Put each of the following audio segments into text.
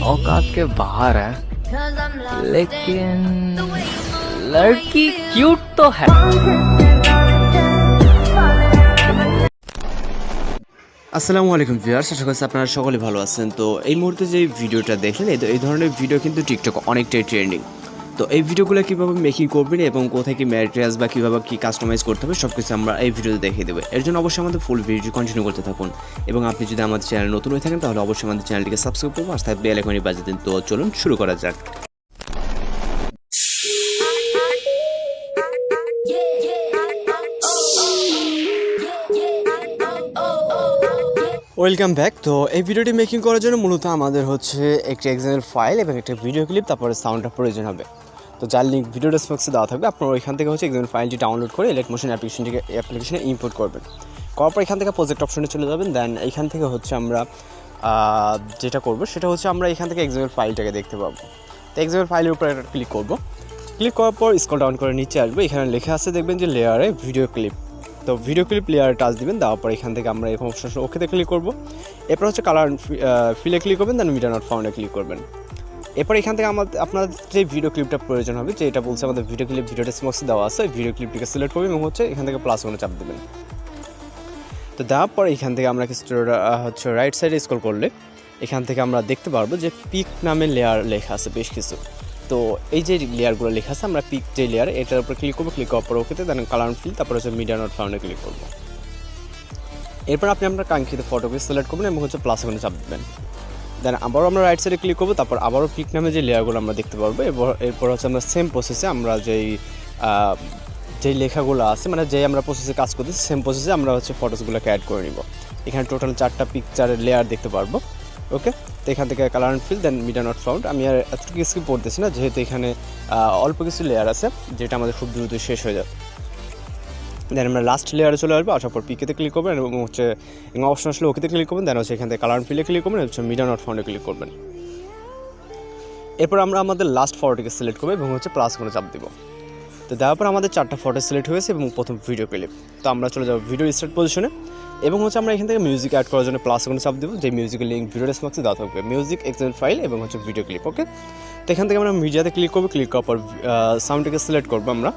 औकात के बाहर है, लेकिन लड़की क्यूट तो है। আসসালামু আলাইকুম ভিউয়ার্স, আশা করছি আপনারা সকলে ভালো আছেন। তো এই মুহূর্তে যে ভিডিওটা দেখলেন, এই ধরনের ভিডিও কিন্তু টিকটক অনেকটাই ট্রেন্ডিং। তো এই ভিডিওগুলো কীভাবে মেকিং করবেন এবং কোথায় কি ম্যাটেরিয়ালস বা কীভাবে কী কাস্টমাইজ করতে হবে সব কিছু আমরা এই ভিডিওতে দেখিয়ে দেবো। এর জন্য অবশ্যই আমাদের ফুল ভিডিও কন্টিনিউ করতে থাকুন এবং আপনি যদি আমাদের চ্যানেল নতুন হয়ে থাকেন তাহলে অবশ্যই আমাদের চ্যানেলটিকে সাবস্ক্রাইব করবো আর তাই বেল আইকনটি বাজিয়ে দিন। তো চলুন শুরু করা যাক। Welcome back. তো এই ভিডিওটি মেকিং করার জন্য মূলত আমাদের হচ্ছে একটি XML ফাইল এবং একটা ভিডিও ক্লিপ, তারপরে সাউন্ডটা প্রয়োজন হবে। তো যার লিঙ্ক ভিডিও ডেসক্রিপশনে দেওয়া থাকবে, আপনারা ওইখান থেকে হচ্ছে XML ফাইলটি ডাউনলোড করে Alight মোশন অ্যাপ্লিকেশনে ইম্পোর্ট করবেন। করার পর এখান থেকে প্রজেক্ট অপশনে চলে যাবেন। দেন এইখান থেকে হচ্ছে আমরা যেটা করব সেটা হচ্ছে আমরা এখান থেকে XML ফাইলটাকে দেখতে পাবো। তো XML ফাইলের উপর একটা ক্লিক করব। ক্লিক করার পর স্ক্রল ডাউন করে নিচে আসবে, এখানে লেখা আছে দেখবেন যে লেয়ারে ভিডিও ক্লিপ। তো ভিডিও ক্লিপ লেয়ারে টাচ দিবেন, দেওয়ার পর এখান থেকে আমরা এরকম অপশন ওকেতে ক্লিক করব। এরপর হচ্ছে কালার ফিলে ক্লিক করবেন, দেন মিডিয়া নট ফাউন্ডে ক্লিক করবেন। এরপর এখান থেকে আপনার যে ভিডিও ক্লিপটা প্রয়োজন হবে, যে এটা বলছে আমাদের ভিডিও ক্লিপ ভিডিও ডেসক্রিপশনে দেওয়া আছে, ভিডিও ক্লিপটিকে সিলেক্ট করবেন এবং হচ্ছে এখান থেকে প্লাস ওখানে চাপ দেবেন। তো দেওয়ার পর এখান থেকে আমরা কিছু হচ্ছে রাইট সাইডে স্ক্রল করলে এখান থেকে আমরা দেখতে পারবো যে পিক নামে লেয়ার লেখা আছে বেশ কিছু। তো এই যে লেয়ারগুলো লেখা আছে, আমরা পিক যে লেয়ার এটার উপর ক্লিক করবো। ক্লিক করার পর ওকেতে দেন কালার ফিল, তারপর হচ্ছে মিডিয়া নট ফাউন্ডে ক্লিক করবো। এরপর আপনি আপনার কাঙ্ক্ষিত ফটোকে সিলেক্ট করবেন এবং হচ্ছে প্লাস ওখানে চাপ দেবেন। দেন আবারও আমরা রাইট সাইডে ক্লিক করবো, তারপর আবারও পিক নামে যে লেয়ারগুলো আমরা দেখতে পারবো। এরপর হচ্ছে আমরা সেম প্রসেসে আমরা যেই লেখাগুলো আছে, মানে যেই আমরা প্রসেসে কাজ করতেছি সেম প্রসেসে আমরা হচ্ছে ফটোসগুলোকে অ্যাড করে নিব। এখানে টোটাল 4টা পিকচারের লেয়ার দেখতে পারবো। ওকে, তো এখান থেকে colour and fill, then media not found. আমি আর এতটুকু স্কিপ করতেছি না, যেহেতু এখানে অল্প কিছু লেয়ার আছে যেটা আমাদের খুব দ্রুত শেষ হয়ে যাবে। দেন আমরা লাস্ট লেয়ারে চলে আসবো, আসার পর পিকেতে ক্লিক করবেন এবং হচ্ছে অপশন আসলে ওকেতে ক্লিক করবেন। দেন হচ্ছে এখান থেকে কালার অ্যান্ড ফিলে ক্লিক করবেন, হচ্ছে মিডিয়া নট ফাউন্ডে ক্লিক করবেন। এরপর আমরা আমাদের লাস্ট ফটোটিকে সিলেক্ট করবো এবং হচ্ছে প্লাস করে চাপ দিব। তো দেওয়ার পর আমাদের 4টা ফটো সিলেক্ট হয়েছে এবং প্রথম ভিডিও ক্লিপ। তো আমরা চলে যাবো ভিডিও স্টার্ট পজিশনে এবং হচ্ছে আমরা এখান থেকে মিউজিক অ্যাড করার জন্য প্লাস করে চাপ দেবো। যে মিউজিকের লিঙ্ক ভিডিও ডেসক্রিপশনে দেওয়া থাকবে, মিউজিক XML ফাইল এবং হচ্ছে ভিডিও ক্লিপ। ওকে, তো এখান থেকে আমরা মিডিয়াতে ক্লিক করবো। ক্লিক করার পর সাউন্ডটিকে সিলেক্ট করবো আমরা।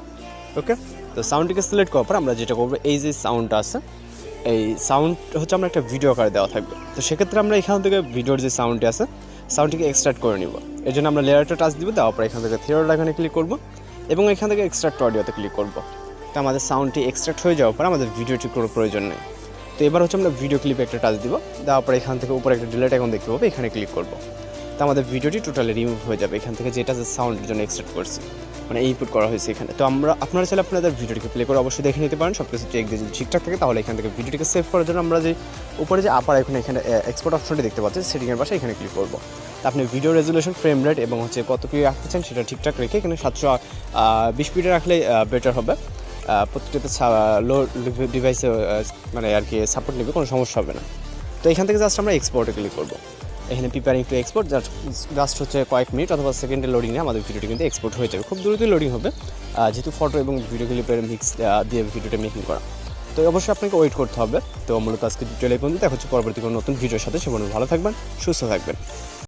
ওকে, তো সাউন্ডটিকে সিলেক্ট করার পর আমরা যেটা করবো, এই যে সাউন্ডটা আছে, এই সাউন্ড হচ্ছে আমরা একটা ভিডিও আকারে দেওয়া থাকবে। তো সেক্ষেত্রে আমরা এখান থেকে ভিডিওর যে সাউন্ডটি আছে সাউন্ডটিকে এক্সট্রাক্ট করে নিব। এর জন্য আমরা লেয়ারটা টাচ দিব, দেওয়ার পর এখান থেকে থিওর এখানে ক্লিক করবো এবং এখান থেকে এক্সট্রাক্ট অডিওতে ক্লিক করবো। তো আমাদের সাউন্ডটি এক্সট্রাক্ট হয়ে যাওয়ার পর আমাদের ভিডিওটি কোনো প্রয়োজন নেই। তো এবার হচ্ছে আমরা ভিডিও ক্লিপে একটা টাচ দিব, দেওয়ার পর এখান থেকে উপরে একটা ডিলেট এখন দেখতে পাবো, এখানে ক্লিক করবো। তো আমাদের ভিডিওটি টোটালি রিমুভ হয়ে যাবে এখান থেকে, যেটা যে সাউন্ডের জন্য এক্সট্রাক্ট করছি, মানে ইনপুট করা হয়েছে এখানে। তো আপনারা চাইলে আপনাদের ভিডিওটিকে প্লে করে অবশ্যই দেখে নিতে পারেন। সব কিছু চেক দিয়ে যদি ঠিকঠাক থাকে তাহলে এখান থেকে ভিডিওটিকে সেভ করার জন্য আমরা যে উপরে যে আপার এখানে এক্সপোর্ট অপশনটি দেখতে পাচ্ছেন, সেটিংয়ের পাশে এখানে ক্লিক করবো। তো আপনি ভিডিও রেজুলেশন, ফ্রেম রেট এবং হচ্ছে কত কি রাখতে চান সেটা ঠিকঠাক রেখে এখানে 720 পিটে রাখলে বেটার হবে। প্রত্যেকটাতে লো ডিভাইসে মানে আর কি সাপোর্ট নেবে, কোনো সমস্যা হবে না। তো এখান থেকে জাস্ট আমরা এক্সপোর্টে ক্লিক করবো। এখানে প্রিপেয়ারিং টু এক্সপোর্ট, জাস্ট হচ্ছে কয়েক মিনিট অথবা সেকেন্ডে লোডিং নিয়ে আমাদের ভিডিওটি কিন্তু এক্সপোর্ট হয়ে যাবে। খুব দ্রুতই লোডিং হবে, যেহেতু ফটো এবং ভিডিও ক্লিপের মিক্স দিয়ে ভিডিওটা মেকিং করা। তো অবশ্যই আপনাকে ওয়েট করতে হবে। তো মূলত আজকে টিউটোরিয়াল এই পর্যন্ত। দেখা হচ্ছে পরবর্তী কোনো নতুন ভিডিওর সাথে। সে ভালো থাকবেন, সুস্থ থাকবেন।